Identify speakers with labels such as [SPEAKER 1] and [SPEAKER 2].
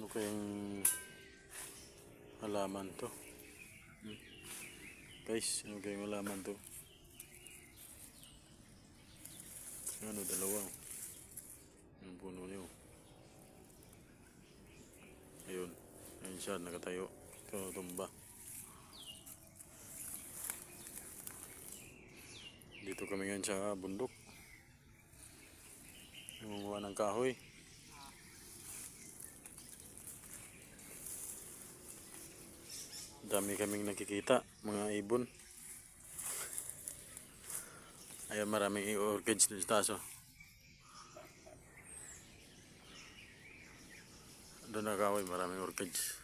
[SPEAKER 1] Ano kayang halaman to? Guys, ano kayang halaman to? Ano, dalawa. Yung puno niyo. Ayun. Ayun siya, nakatayo. Ito, tumba. Dito kami ngayon sa bundok. Nangunguha ng kahoy. Dami kaming nakikita, mga ibon. Ayun, maraming orchids dito sa taas. Oh. Doon na kahoy, maraming orchids.